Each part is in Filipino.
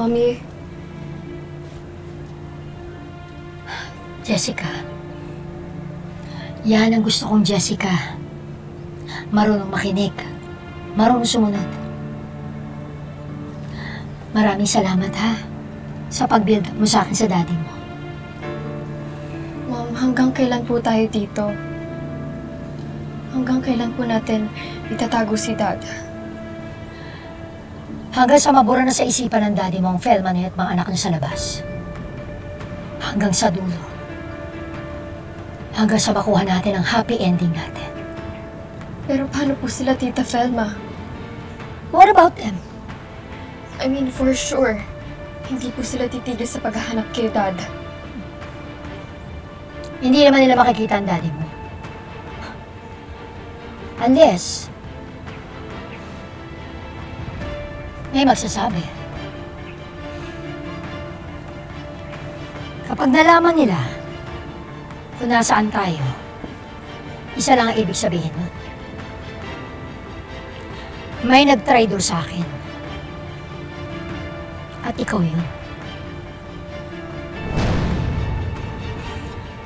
Mommy. Jessica. Yan ang gusto kong Jessica. Marunong makinig. Marunong sumunod. Maraming salamat ha sa pag-build up mo sa akin sa daddy mo. Mom, hanggang kailan po tayo dito? Hanggang kailan po natin itatago si Dad? Hanggang sa mabura na sa isipan ng daddy mo ang Felma niya at mga anak niya sa labas. Hanggang sa dulo. Hanggang sa makuha natin ang happy ending natin. Pero paano po sila, Tita Felma? What about them? I mean, for sure, hindi po sila titigil sa paghahanap kay Dad. Hindi naman nila makikita ang daddy mo. Unless, may magsasabi. Kapag nalaman nila kung nasaan tayo, isa lang ang ibig sabihin nun. May nag-traitor sa akin. At ikaw yun.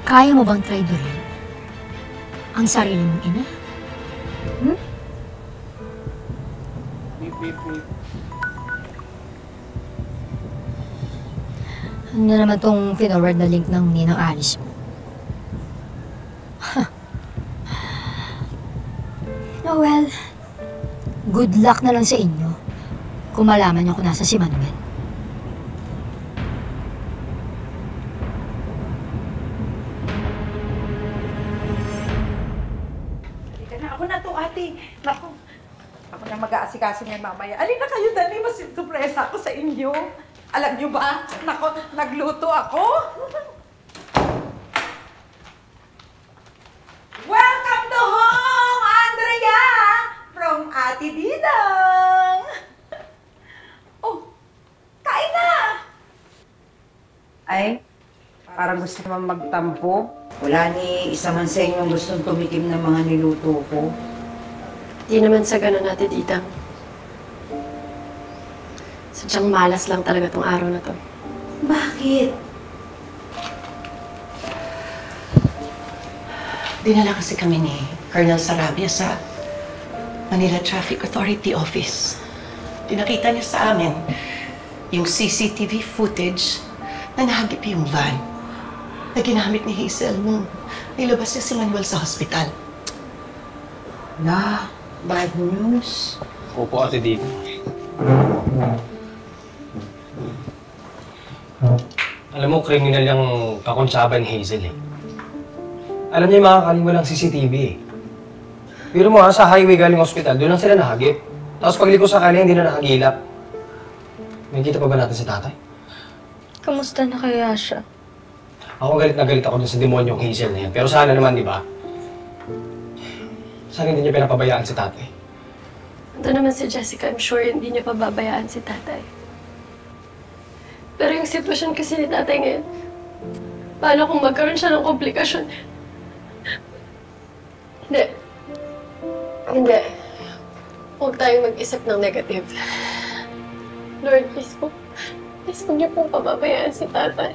Kaya mo bang traidorin ang sarili mong ina? Hmm? Ano na naman tong forward na link ng ninang Alice mo? Oh well, good luck na lang sa inyo kung malaman niyo kung nasa si Manuel. Ako na to, ate. Naku, ako na mag-aasikaso ngayon mamaya. Alin na kayo, dali. Mas surpresa ako sa inyo. Alam niyo ba? Naku, nagluto ako. Welcome to home, Andrea! From Ate Didang. Oh, kain na! Ay, parang gusto naman magtampo. Wala ni isa man sa inyong gustong tumikim ng mga niluto ko. Di naman sa ganun natin, Didang. Sadyang malas lang talaga tong araw na to. Bakit? Dinala kasi kami ni Colonel Sarabia sa Manila Traffic Authority Office. Pinakita niya sa amin yung CCTV footage na nahagip yung van na ginamit ni Hazel nung nilabas niya si Manuel sa hospital. Na, bad news. Opo, Ate Dito. Alam mo, kriminal yung kakontsaba ni Hazel eh. Alam niya yung makakaliwalang CCTV eh. Pero mo ha, sa highway galing hospital, doon lang sila nahagip. Tapos pagliko sa kanya, hindi na nakagilap. May kita pa ba natin si tatay? Kamusta na kaya siya? Ako galit na galit ako dun sa demonyong Hazel na yan. Pero sana naman, di ba? Sana hindi niya pinapabayaan si tatay. Ito naman si Jessica, I'm sure hindi niya pababayaan si tatay. Pero yung sitwasyon kasi ni tatay ngayon, paano kung magkaroon siya ng komplikasyon? Hindi. Hindi. Huwag tayong mag-isip ng negative. Lord, please po. Please, huwag niyo pong pababayaan si tatay.